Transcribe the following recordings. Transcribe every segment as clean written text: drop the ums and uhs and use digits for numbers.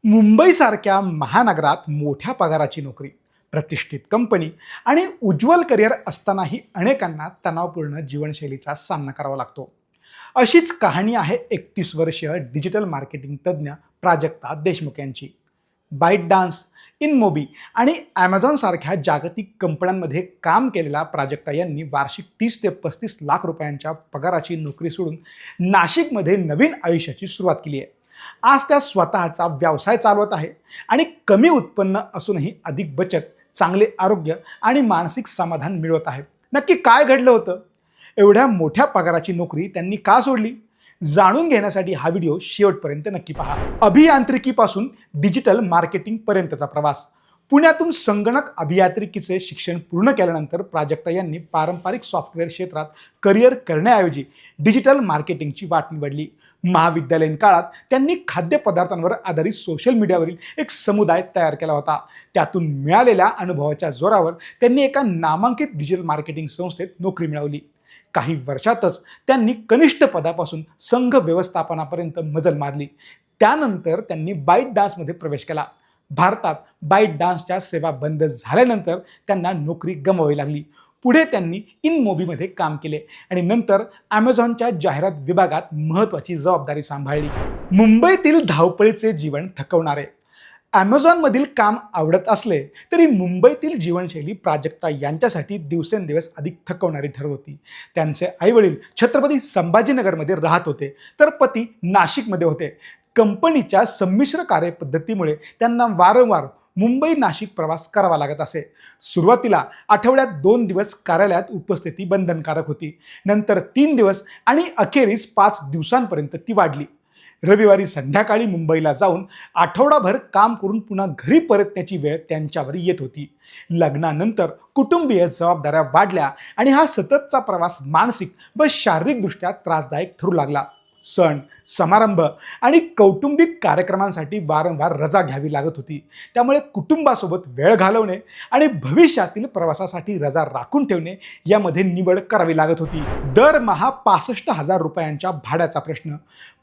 मुंबईसारख्या महानगरात मोठ्या पगाराची नोकरी, प्रतिष्ठित कंपनी आणि उज्ज्वल करिअर असतानाही अनेकांना तणावपूर्ण जीवनशैलीचा सामना करावा लागतो. अशीच कहाणी आहे 31 वर्षीय डिजिटल मार्केटिंग तज्ज्ञ प्राजक्ता देशमुख यांची. बाईट डान्स, इनमोबी आणि ॲमेझॉन सारख्या जागतिक कंपन्यांमध्ये काम केलेल्या प्राजक्ता यांनी वार्षिक 30 ते 35 लाख रुपयांच्या पगाराची नोकरी सोडून नाशिकमध्ये नवीन आयुष्याची सुरुवात केली आहे. आज त्या स्वतःचा व्यवसाय चालवत आहे आणि कमी उत्पन्न असूनही अधिक बचत, चांगले आरोग्य आणि मानसिक समाधान मिळवत आहेत. नक्की काय घडलं होतं? एवढ्या मोठ्या पगाराची नोकरी त्यांनी का सोडली? जाणून घेण्यासाठी हा व्हिडिओ शेवटपर्यंत नक्की पहा. अभियांत्रिकीपासून डिजिटल मार्केटिंग पर्यंतचा प्रवास. पुण्यातून संगणक अभियांत्रिकीचे शिक्षण पूर्ण केल्यानंतर प्राजक्ता यांनी पारंपरिक सॉफ्टवेअर क्षेत्रात करिअर करण्याऐवजी डिजिटल मार्केटिंगची वाट निवडली. महाविद्यालयीन काळात त्यांनी खाद्यपदार्थांवर आधारित सोशल मीडियावरील एक समुदाय तयार केला होता. त्यातून मिळालेल्या अनुभवाच्या जोरावर त्यांनी एका नामांकित डिजिटल मार्केटिंग संस्थेत नोकरी मिळवली. काही वर्षातच त्यांनी कनिष्ठ पदापासून संघ व्यवस्थापनापर्यंत मजल मारली. त्यानंतर त्यांनी बाईट डान्समध्ये प्रवेश केला. भारतात बाईट डान्सच्या सेवा बंद झाल्यानंतर त्यांना नोकरी गमवावी लागली. पुढे त्यांनी इनमोबीमध्ये काम केले आणि नंतर ॲमेझॉनच्या जाहिरात विभागात महत्त्वाची जबाबदारी सांभाळली. मुंबईतील धावपळीचे जीवन थकवणारे. ॲमेझॉनमधील काम आवडत असले तरी मुंबईतील जीवनशैली प्राजक्ता यांच्यासाठी दिवसेंदिवस अधिक थकवणारी ठरत होती. त्यांचे आईवडील छत्रपती संभाजीनगरमध्ये राहत होते, तर पती नाशिकमध्ये होते. कंपनीच्या संमिश्र कार्यपद्धतीमुळे त्यांना वारंवार मुंबई नाशिक प्रवास करावा लागत असे. सुरुवातीला आठवड्यात 2 दिवस कार्यालयात उपस्थिती बंधनकारक होती. नंतर 3 दिवस आणि अखेरीस 5 दिवसांपर्यंत ती वाढली. रविवारी संध्याकाळी मुंबईला जाऊन आठवडाभर काम करून पुन्हा घरी परतण्याची वेळ त्यांच्यावर येत होती. लग्नानंतर कुटुंबीय जबाबदाऱ्या वाढल्या आणि हा सततचा प्रवास मानसिक व शारीरिकदृष्ट्या त्रासदायक ठरू लागला. सण, समारंभ आणि कौटुंबिक कार्यक्रमांसाठी वारंवार रजा घ्यावी लागत होती. त्यामुळे कुटुंबासोबत वेळ घालवणे आणि भविष्यातील प्रवासासाठी रजा राखून ठेवणे यामध्ये निवड करावी लागत होती. दरमहा 65,000 रुपयांच्या भाड्याचा प्रश्न.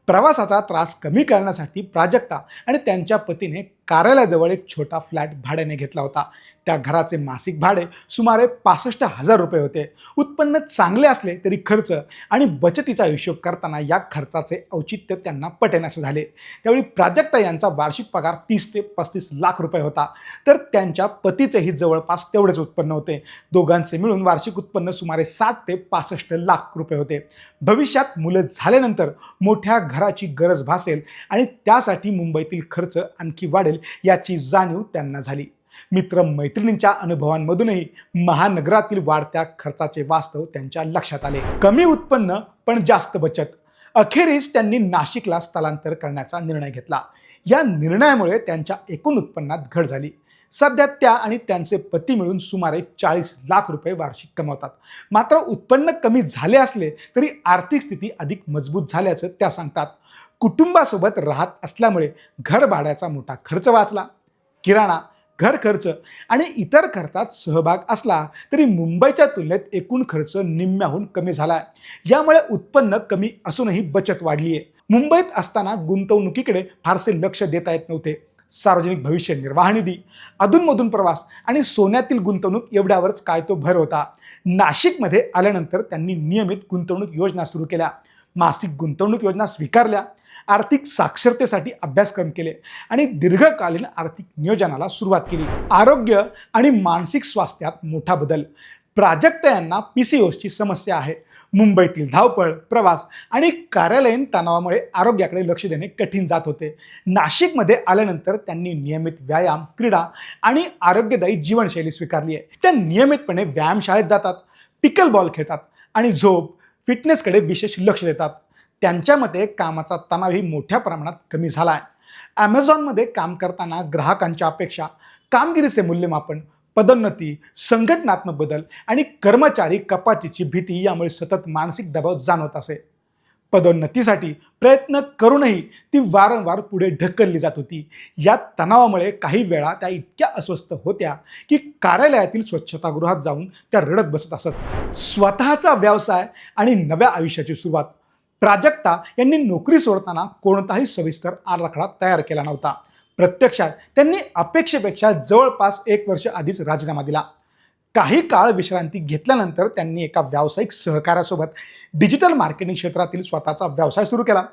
प्रवासाचा त्रास कमी करण्यासाठी प्राजक्ता आणि त्यांच्या पतीने कार्यालयाजवळ एक छोटा फ्लॅट भाड्याने घेतला होता. त्या घराचे मासिक भाडे सुमारे 65,000 रुपये होते. उत्पन्न चांगले असले तरी खर्च आणि बचतीचा हिशोब करताना या खर्चाचे औचित्य त्यांना पटेनासे झाले. त्यावेळी प्राजक्ता यांचा वार्षिक पगार 30 ते 35 लाख रुपये होता, तर त्यांच्या पतीचेही जवळपास तेवढेच उत्पन्न होते. दोघांचे मिळून वार्षिक उत्पन्न सुमारे 60 ते 65 लाख रुपये होते. भविष्यात मुलं झाल्यानंतर मोठ्या घराची गरज भासेल आणि त्यासाठी मुंबईतील खर्च आणखी वाढेल याची जाणीव त्यांना झाली. मित्रमैत्रिणींच्या अनुभवांमधूनही महानगरातील वाढत्या खर्चाचे वास्तव त्यांच्या लक्षात आले. कमी उत्पन्न पण जास्त बचत. अखेरीस त्यांनी नाशिकला स्थलांतर करण्याचा निर्णय घेतला. या निर्णयामुळे त्यांच्या एकूण उत्पन्नात घट झाली. सध्या त्या आणि त्यांचे पती मिळून सुमारे 40 लाख रुपये वार्षिक कमवतात. मात्र उत्पन्न कमी झाले असले तरी आर्थिक स्थिती अधिक मजबूत झाल्याचं त्या सांगतात. कुटुंबासोबत राहत असल्यामुळे घर भाड्याचा मोठा खर्च वाचला. किराणा, घर खर्च आणि इतर खर्चात सहभाग असला तरी मुंबईच्या तुलनेत एकूण खर्च निम्म्याहून कमी झाला. यामुळे उत्पन्न कमी असूनही बचत वाढली आहे. मुंबईत असताना गुंतवणुकीकडे फारसे लक्ष देता येत नव्हते. सार्वजनिक भविष्य निर्वाह निधी, अधूनमधून प्रवास आणि सोन्यातील गुंतवणूक एवढ्यावरच काय तो भर होता. नाशिकमध्ये आल्यानंतर त्यांनी नियमित गुंतवणूक योजना सुरू केल्या. मासिक गुंतवणूक योजना स्वीकारल्या. आर्थिक साक्षरतेसाठी अभ्यासक्रम केले आणि दीर्घकालीन आर्थिक नियोजनाला सुरुवात केली. आरोग्य आणि मानसिक स्वास्थ्यात मोठा बदल. प्राजक्ता यांना PCOSची समस्या आहे. मुंबईतील धावपळ, प्रवास आणि कार्यालयीन तणावामुळे आरोग्याकडे लक्ष देणे कठीण जात होते. नाशिकमध्ये आल्यानंतर त्यांनी नियमित व्यायाम, क्रीडा आणि आरोग्यदायी जीवनशैली स्वीकारली आहे. त्या नियमितपणे व्यायामशाळेत जातात, पिकल बॉल खेळतात आणि झोप, फिटनेसकडे विशेष लक्ष देतात. त्यांच्या मते कामाचा तणावही मोठ्या प्रमाणात कमी झाला आहे. ॲमेझॉनमध्ये काम करताना ग्राहकांच्या अपेक्षा, कामगिरीचे मूल्यमापन, पदोन्नती, संघटनात्मक बदल आणि कर्मचारी कपातीची भीती यामुळे सतत मानसिक दबाव जाणवत असे. पदोन्नतीसाठी प्रयत्न करूनही ती वारंवार पुढे ढकलली जात होती. या तणावामुळे काही वेळा त्या इतक्या अस्वस्थ होत्या की कार्यालयातील स्वच्छतागृहात जाऊन त्या रडत बसत असत. स्वतःचा व्यवसाय आणि नव्या आयुष्याची सुरुवात. प्राजक्ता यांनी नोकरी सोडताना कोणताही सविस्तर आराखडा तयार केला नव्हता. प्रत्यक्षात त्यांनी अपेक्षेपेक्षा जवळपास 1 वर्ष आधीच राजीनामा दिला. काही काळ विश्रांती घेतल्यानंतर त्यांनी एका व्यावसायिक सहकाऱ्यासोबत डिजिटल मार्केटिंग क्षेत्रातील स्वतःचा व्यवसाय सुरू केला.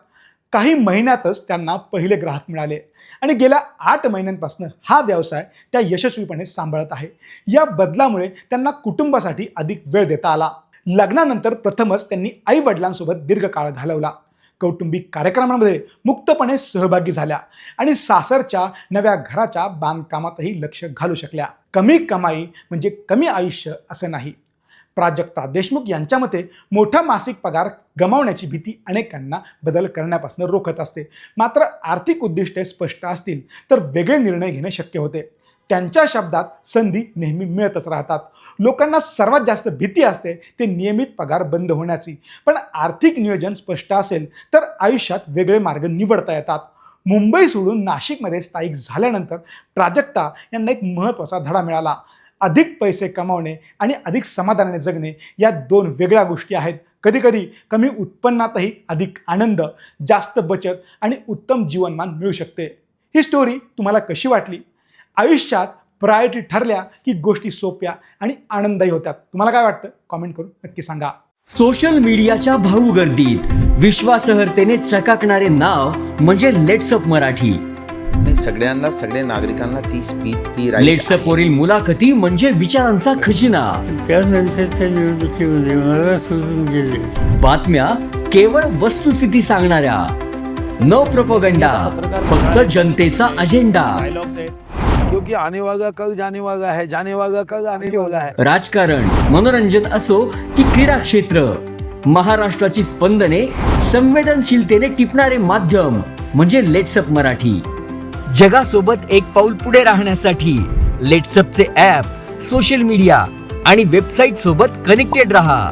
काही महिन्यातच त्यांना पहिले ग्राहक मिळाले आणि गेल्या 8 महिन्यांपासून हा व्यवसाय त्या यशस्वीपणे सांभाळत आहे. या बदलामुळे त्यांना कुटुंबासाठी अधिक वेळ देता आला. लग्नानंतर प्रथमच त्यांनी आई वडिलांसोबत दीर्घकाळ घालवला. कौटुंबिक कार्यक्रमांमध्ये मुक्तपणे सहभागी झाल्या आणि सासरच्या नव्या घराच्या बांधकामातही लक्ष घालू शकल्या. कमी कमाई म्हणजे कमी आयुष्य असं नाही. प्राजक्ता देशमुख यांच्या मते मोठा मासिक पगार गमावण्याची भीती अनेकांना बदल करण्यापासून रोखत असते. मात्र आर्थिक उद्दिष्टे स्पष्ट असतील तर वेगळे निर्णय घेणे शक्य होते. त्यांच्या शब्दात संधी नेहमी मिळतच राहतात. लोकांना सर्वात जास्त भीती असते ते नियमित पगार बंद होण्याची. पण आर्थिक नियोजन स्पष्ट असेल तर आयुष्यात वेगळे मार्ग निवडता येतात. मुंबई सोडून नाशिकमध्ये स्थायिक झाल्यानंतर प्राजक्ता यांना एक महत्त्वाचा धडा मिळाला. अधिक पैसे कमावणे आणि अधिक समाधानाने जगणे या 2 वेगळ्या गोष्टी आहेत. कधीकधी कमी उत्पन्नातही अधिक आनंद, जास्त बचत आणि उत्तम जीवनमान मिळू शकते. ही स्टोरी तुम्हाला कशी वाटली? आयुष्यात प्रायोरिटी ठरल्या की गोष्टी सोप्या आणि आनंददायी होतात. तुम्हाला काय वाटतं? कॉमेंट करून नक्की सांगा. सोशल मीडियाच्या भाऊ गर्दीत विश्वासार्हतेने चकाकणारे नाव म्हणजे लेट्सअप मराठी. सगळ्यांना, सगळ्या नागरिकांना ती स्पीच, ती लेट्सअप वरील मुलाखती म्हणजे विचारांचा खजिना. त्यानंतरच्या निवडणुकीमध्ये मला सोडून गेले. बातम्या केवळ वस्तुस्थिती सांगणाऱ्या, न प्रोपगंडा, फक्त जनतेचा अजेंडा. क्योंकि आने वाला कल जाने वाला है, जाने वाला कल आने वाला है. राजकारण, मनोरंजन असो की क्रीडा क्षेत्र, महाराष्ट्राची स्पंदने संवेदनशीलतेने टिपणारे माध्यम म्हणजे लेट्सअप मराठी. जगासोबत एक पाऊल पुढे राहण्यासाठी लेट्सअपचे ॲप, सोशल मीडिया आणि वेबसाईट सोबत कनेक्टेड रहा.